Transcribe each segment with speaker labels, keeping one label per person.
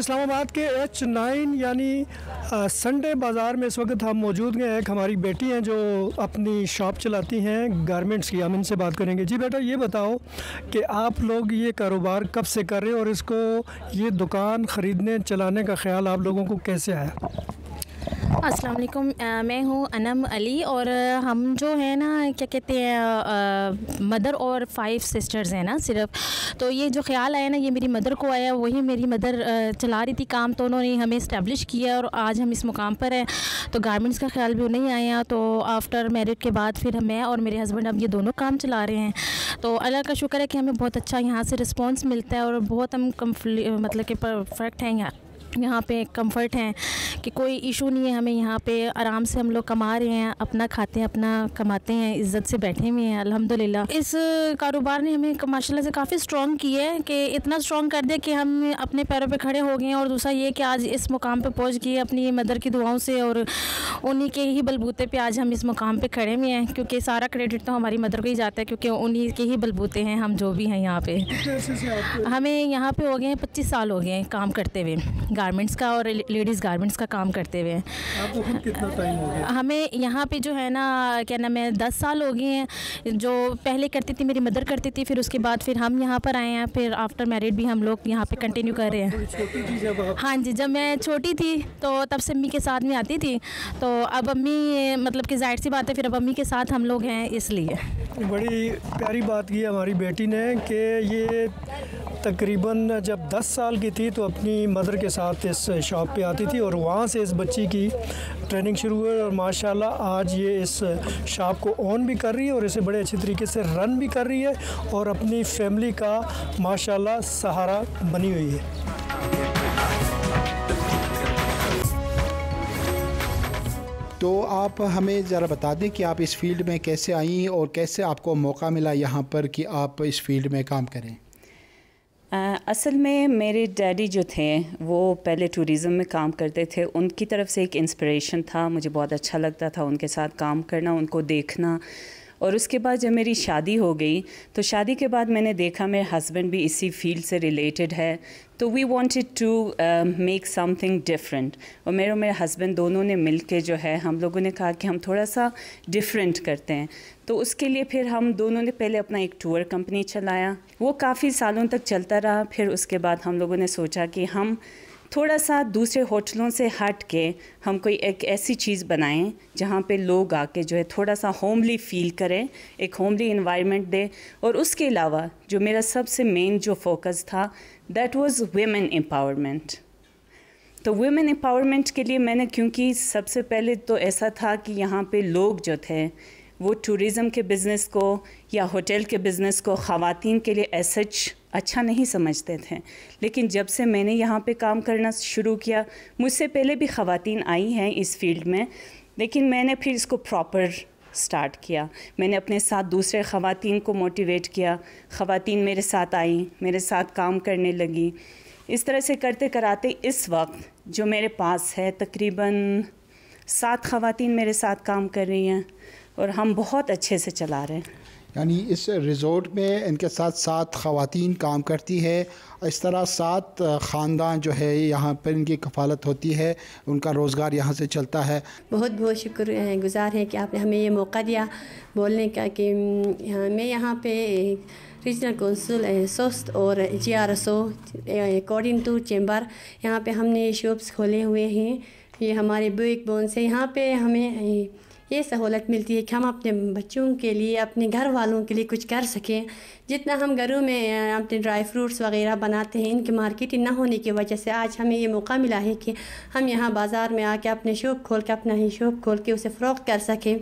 Speaker 1: इस्लामाबाद के H9 यानी Sunday बाज़ार में इस वक्त हम मौजूद हैं। एक हमारी बेटी हैं जो अपनी शॉप चलाती हैं गारमेंट्स की। हम इनसे बात करेंगे। जी बेटा, ये बताओ कि आप लोग ये कारोबार कब से कर रहे हैं और इसको ये दुकान ख़रीदने चलाने का ख़्याल आप लोगों को कैसे आया?
Speaker 2: अस्सलाम वालेकुम। मैं हूँ अनम अली और हम जो है ना क्या कहते हैं मदर और 5 सिस्टर्स हैं ना सिर्फ। तो ये जो ख्याल आया ना ये मेरी मदर को आया, वही मेरी मदर चला रही थी काम, तो उन्होंने हमें इस्टेब्लिश किया और आज हम इस मुकाम पर हैं। तो गारमेंट्स का ख्याल भी उन्हें आया। तो आफ्टर मैरिड के बाद फिर मैं और मेरे हस्बैंड अब ये दोनों काम चला रहे हैं। तो अल्लाह का शुक्र है कि हमें बहुत अच्छा यहाँ से रिस्पॉन्स मिलता है और बहुत हम मतलब कि परफेक्ट हैं यहाँ पे कंफर्ट हैं कि कोई इशू नहीं है। हमें यहाँ पे आराम से हम लोग कमा रहे हैं, अपना खाते हैं, अपना कमाते हैं, इज़्ज़त से बैठे हुए हैं अल्हम्दुलिल्लाह। इस कारोबार ने हमें माशाल्लाह से काफ़ी स्ट्रॉन्ग किया है कि इतना स्ट्रॉन्ग कर दिया कि हम अपने पैरों पे खड़े हो गए हैं। और दूसरा ये कि आज इस मुकाम पे पहुँच गए अपनी मदर की दुआओं से और उन्हीं के ही बलबूते पे आज हम इस मुकाम पे खड़े हुए हैं, क्योंकि सारा क्रेडिट तो हमारी मदर को ही जाता है, क्योंकि उन्हीं के ही बलबूते हैं हम जो भी हैं यहाँ पे। हमें यहाँ पे हो गए हैं 25 साल हो गए हैं काम करते हुए, गारमेंट्स का और लेडीज़ गारमेंट्स का काम करते हुए।
Speaker 1: आपको खुद कितना टाइम हो गया?
Speaker 2: हमें यहाँ पे जो है ना क्या नाम है 10 साल हो गए हैं। जो पहले करती थी मेरी मदर करती थी, फिर उसके बाद फिर हम यहाँ पर आए हैं, फिर आफ्टर मैरिड भी हम लोग यहाँ पे कंटिन्यू कर रहे हैं। हाँ जी, जब मैं छोटी थी तो तब से अम्मी के साथ में आती थी, तो अब अम्मी मतलब कि जाहिर सी बात है फिर अब अम्मी के साथ हम लोग हैं। इसलिए
Speaker 1: बड़ी प्यारी बात की हमारी बेटी ने कि ये तकरीबन जब 10 साल की थी तो अपनी मदर के साथ इस शॉप पे आती थी और वहाँ से इस बच्ची की ट्रेनिंग शुरू हुई और माशाल्लाह आज ये इस शॉप को ऑन भी कर रही है और इसे बड़े अच्छे तरीके से रन भी कर रही है और अपनी फैमिली का माशाल्लाह सहारा बनी हुई है।
Speaker 3: तो आप हमें ज़रा बता दें कि आप इस फील्ड में कैसे आई और कैसे आपको मौका मिला यहाँ पर कि आप इस फील्ड में काम करें?
Speaker 4: असल में मेरे डैडी जो थे वो पहले टूरिज़म में काम करते थे। उनकी तरफ से एक इंस्पिरेशन था, मुझे बहुत अच्छा लगता था उनके साथ काम करना, उनको देखना। और उसके बाद जब मेरी शादी हो गई तो शादी के बाद मैंने देखा मेरे हस्बैंड भी इसी फील्ड से रिलेटेड है, तो we wanted to make something different. और मेरे हस्बैंड दोनों ने मिल के जो है हम लोगों ने कहा कि हम थोड़ा सा डिफरेंट करते हैं। तो उसके लिए फिर हम दोनों ने पहले अपना एक टूर कंपनी चलाया, वो काफ़ी सालों तक चलता रहा। फिर उसके बाद हम लोगों ने सोचा कि हम थोड़ा सा दूसरे होटलों से हट के हम कोई एक ऐसी चीज़ बनाएं जहाँ पे लोग आके जो है थोड़ा सा होमली फील करें, एक होमली इन्वायरमेंट दे। और उसके अलावा जो मेरा सबसे मेन जो फोकस था दैट वाज वुमेन एम्पावरमेंट। तो वुमेन एम्पावरमेंट के लिए मैंने, क्योंकि सबसे पहले तो ऐसा था कि यहाँ पे लोग जो थे वो टूरिज़म के बिज़नेस को या होटल के बिज़नेस को ख़वातीन के लिए सच अच्छा नहीं समझते थे। लेकिन जब से मैंने यहाँ पे काम करना शुरू किया, मुझसे पहले भी ख़वातीन आई हैं इस फील्ड में, लेकिन मैंने फिर इसको प्रॉपर स्टार्ट किया। मैंने अपने साथ दूसरे ख़वातीन को मोटिवेट किया, ख़वातीन मेरे साथ आई, मेरे साथ काम करने लगी। इस तरह से करते कराते इस वक्त जो मेरे पास है तकरीबन 7 ख़वातीन मेरे साथ काम कर रही हैं और हम बहुत अच्छे से चला रहे हैं।
Speaker 3: यानी इस रिज़ोर्ट में इनके साथ 7 ख़वातीन काम करती है। इस तरह 7 ख़ानदान जो है यहाँ पर इनकी कफ़ालत होती है, उनका रोज़गार यहाँ से चलता है।
Speaker 5: बहुत बहुत शुक्रगुज़ार है कि आपने हमें ये मौका दिया बोलने का कि मैं यहाँ पे रीजनल कौंसिल सोस्ट और GRSO अकॉर्डिंग टू चैम्बर यहाँ पे हमने शॉप्स खोले हुए हैं। ये हमारे बैकबोन से यहाँ पे हमें ये सहूलत मिलती है कि हम अपने बच्चों के लिए, अपने घर वालों के लिए कुछ कर सकें। जितना हम घरों में अपने ड्राई फ्रूट्स वगैरह बनाते हैं, इनकी मार्केटिंग ना होने की वजह से आज हमें ये मौका मिला है कि हम यहाँ बाज़ार में आके अपने शॉप खोल के, अपना ही शॉप खोल के उसे फ़रोख्त कर सकें।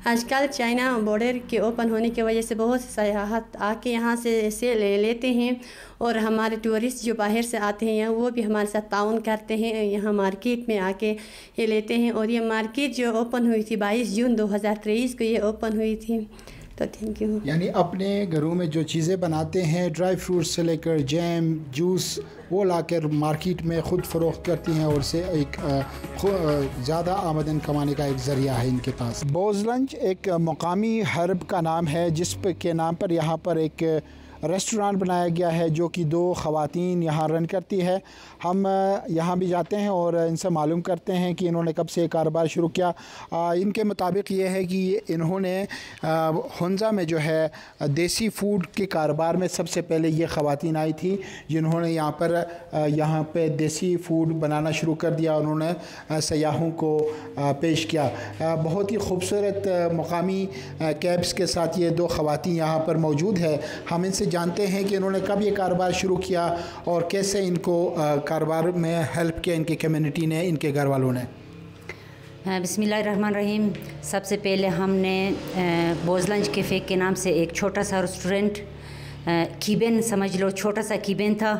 Speaker 5: आजकल चाइना बॉर्डर के ओपन होने की वजह से बहुत से सयाहत आके यहाँ से ले लेते हैं और हमारे टूरिस्ट जो बाहर से आते हैं वो भी हमारे साथ ताउन करते हैं, यहाँ मार्केट में आके ये लेते हैं। और ये मार्केट जो ओपन हुई थी 22 जून 2023 को ये ओपन हुई थी। तो थैंक यू। यानी
Speaker 3: अपने घरों में जो चीज़ें बनाते हैं, ड्राई फ्रूट्स से लेकर जैम, जूस, वो लाकर मार्केट में ख़ुद फ़रोख्त करती हैं और से एक ज़्यादा आमदन कमाने का एक ज़रिया है इनके पास। बोज़लंज एक मकामी हर्ब का नाम है जिस के नाम पर यहाँ पर एक रेस्टोरेंट बनाया गया है जो कि 2 ख़वातीन यहाँ रन करती है। हम यहाँ भी जाते हैं और इनसे मालूम करते हैं कि इन्होंने कब से कारोबार शुरू किया। इनके मुताबिक ये है कि इन्होंने हुंजा में जो है देसी फ़ूड के कारोबार में सबसे पहले ये ख़वातीन आई थी जिन्होंने यहाँ पे देसी फ़ूड बनाना शुरू कर दिया। उन्होंने सयाहों को पेश किया। बहुत ही खूबसूरत मकामी कैब्स के साथ ये 2 ख़वातीन यहाँ पर मौजूद है। हम इनसे जानते हैं कि इन्होंने कब ये कारोबार शुरू किया और कैसे इनको कारोबार में हेल्प किया इनकी कम्युनिटी ने, इनके घर वालों ने।
Speaker 6: बिस्मिल्लाहिर्रहमानिर्रहीम। सबसे पहले हमने बोझलंज कैफ़े के नाम से एक छोटा सा रेस्टोरेंट, कीबेन समझ लो, छोटा सा कीबेन था।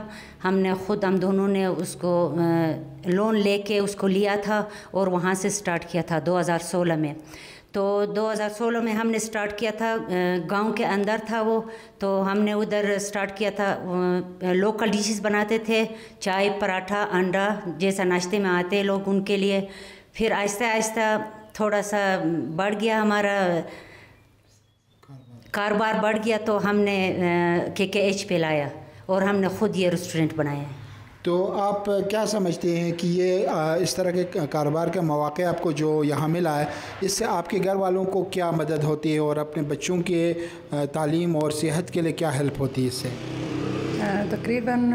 Speaker 6: हमने ख़ुद हम दोनों ने उसको लोन लेके उसको लिया था और वहाँ से स्टार्ट किया था 2016 में। तो 2016 में हमने स्टार्ट किया था, गांव के अंदर था वो, तो हमने उधर स्टार्ट किया था। लोकल डिशेस बनाते थे, चाय, पराठा, अंडा जैसा नाश्ते में आते लोग उनके लिए। फिर आहिस्ता आहिस्ता थोड़ा सा बढ़ गया, हमारा कारोबार बढ़ गया, तो हमने KKH पे लाया और हमने ख़ुद ये रेस्टोरेंट बनाया।
Speaker 3: तो आप क्या समझते हैं कि ये इस तरह के कारोबार का मौक़ा आपको जो यहाँ मिला है, इससे आपके घर वालों को क्या मदद होती है और अपने बच्चों के तालीम और सेहत के लिए क्या हेल्प होती है इससे?
Speaker 7: तकरीबन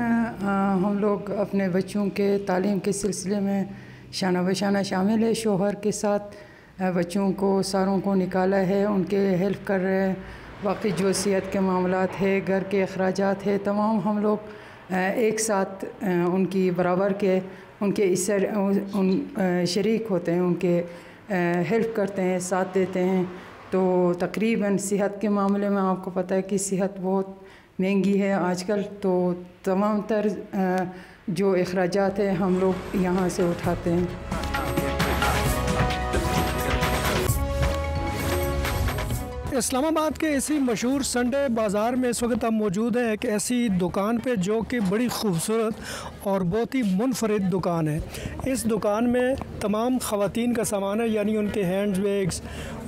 Speaker 7: हम लोग अपने बच्चों के तालीम के सिलसिले में शाना बशाना शामिल है। शोहर के साथ बच्चों को सारों को निकाला है, उनके हेल्प कर रहे हैं। बाकी जो सेहत के मामलात है, घर के अखराजात है, तमाम हम लोग एक साथ उनकी बराबर के उनके इससे शरीक होते हैं, उनके हेल्प करते हैं, साथ देते हैं। तो तकरीबन सेहत के मामले में आपको पता है कि सेहत बहुत महंगी है आजकल, तो तमाम तर जो अखराजात है हम लोग यहाँ से उठाते हैं।
Speaker 1: इस्लामाबाद के इसी मशहूर संडे बाज़ार में इस वक्त हम मौजूद हैं, एक ऐसी दुकान पे जो कि बड़ी खूबसूरत और बहुत ही मुनफरिद दुकान है। इस दुकान में तमाम ख़वातीन का सामान है, यानी उनके हैंड बैग्स,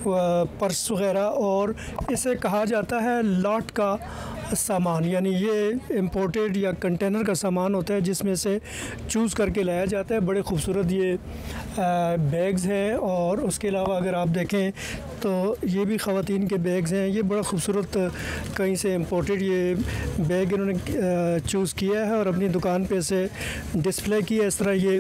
Speaker 1: पर्स वग़ैरह, और इसे कहा जाता है लॉट का सामान, यानी ये इम्पोर्टेड या कंटेनर का सामान होता है जिसमें से चूज़ करके लाया जाता है। बड़े खूबसूरत ये बैग्स हैं, और उसके अलावा अगर आप देखें तो ये भी ख़वातीन के बैग्स हैं। ये बड़ा खूबसूरत कहीं से इम्पोर्टेड ये बैग इन्होंने चूज़ किया है और अपनी दुकान पे से डिस्प्ले किया। इस तरह ये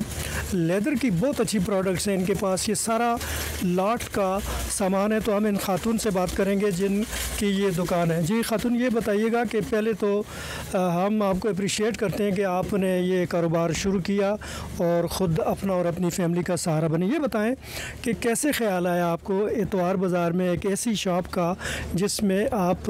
Speaker 1: लेदर की बहुत अच्छी प्रोडक्ट्स हैं इनके पास, ये सारा लॉट का सामान है। तो हम इन खातून से बात करेंगे जिनकी ये दुकान है। जी खातून, ये बताइएगा कि पहले तो हम आपको अप्रिशिएट करते हैं कि आपने ये कारोबार शुरू किया और ख़ुद अपना और अपनी फैमिली का सहारा बने। ये बताएं कि कैसे ख्याल आया आपको इतवार बाज़ार में एक ऐसी शॉप का जिसमें आप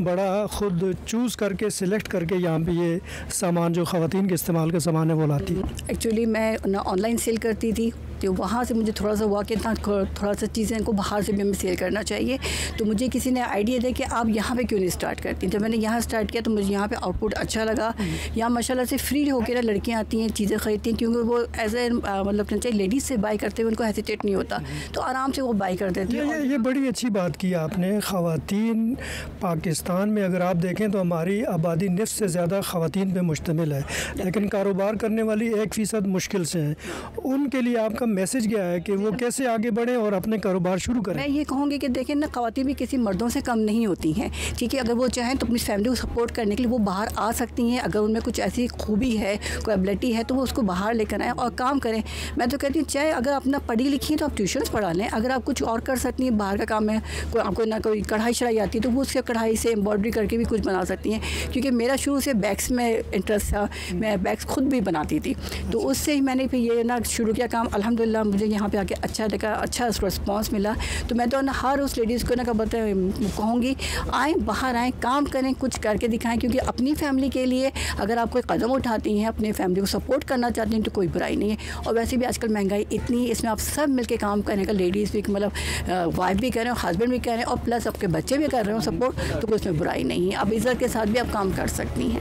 Speaker 1: बड़ा ख़ुद चूज़ करके सिलेक्ट करके यहाँ पे ये सामान जो ख़वातीन के इस्तेमाल का सामान है वो लाती है?
Speaker 8: एक्चुअली मैं ना ऑनलाइन सेल करती थी, तो वहाँ से मुझे थोड़ा सा वाक़ई था, थोड़ा सा चीज़ें को बाहर से भी हमें सेल करना चाहिए। तो मुझे किसी ने आइडिया दिया कि आप यहाँ पे क्यों नहीं स्टार्ट करती। जब मैंने यहाँ स्टार्ट किया तो मुझे यहाँ पे आउटपुट अच्छा लगा। यहाँ माशाल्लाह से फ्री होकर ना लड़कियाँ आती हैं, चीज़ें ख़रीदती हैं, क्योंकि वो एज ए मतलब चाहिए लेडीज़ से बाई करते हुए उनको हेसिटेट नहीं होता, तो आराम से वो बाई कर देती हैं।
Speaker 1: ये बड़ी अच्छी बात की आपने। ख़वातीन पाकिस्तान में अगर आप देखें तो हमारी आबादी निस्फ़ से ज़्यादा ख़वातीन पे मुश्तमिल है, लेकिन कारोबार करने वाली 1% मुश्किल से हैं। उनके लिए आपका मैसेज क्या है कि वो कैसे आगे बढ़ें और अपने कारोबार शुरू करें?
Speaker 8: मैं ये कहूँगी कि देखें ना, ख़वातीन भी किसी मर्दों से कम नहीं होती हैं, ठीक है। अगर वो चाहें तो अपनी फैमिली को सपोर्ट करने के लिए वो बाहर आ सकती हैं। अगर उनमें कुछ ऐसी खूबी है, कोई एबिलिटी है, तो वो उसको बाहर लेकर आएँ और काम करें। मैं तो कहती हूँ चाहे अगर अपना पढ़ी लिखी हैं तो आप ट्यूशन्स पढ़ा लें। अगर आप कुछ और कर सकती हैं, बाहर का काम है, कोई आपको ना कोई कढ़ाई शढ़ाई आती है तो वो उसके कढ़ाई से एम्ब्रॉयडरी करके भी कुछ बना सकती हैं। क्योंकि मेरा शुरू से बैग्स में इंटरेस्ट था, मैं बैग्स खुद भी बनाती थी, तो उससे ही मैंने फिर ये ना शुरू किया काम। अल्हम्दुलिल्लाह मुझे यहाँ पे आके अच्छा लगा, अच्छा रिस्पॉन्स मिला। तो मैं तो ना हर उस लेडीज़ को ना कहूँगी आएँ, बाहर आएँ, काम करें, कुछ करके दिखाएं। क्योंकि अपनी फैमिली के लिए अगर आप कोई कदम उठाती हैं, अपने फैमिली को सपोर्ट करना चाहती हैं तो कोई बुराई नहीं है। और वैसे भी आजकल महंगाई इतनी है, इसमें आप सब मिलके काम करने का, लेडीज़ भी मतलब वाइफ भी कर रहे हो, हस्बैंड भी कर रहे हैं और प्लस आपके बच्चे भी कर रहे हो सपोर्ट, तो कोई उसमें बुराई नहीं है। अब इज़्ज़त के साथ भी आप काम कर सकती हैं।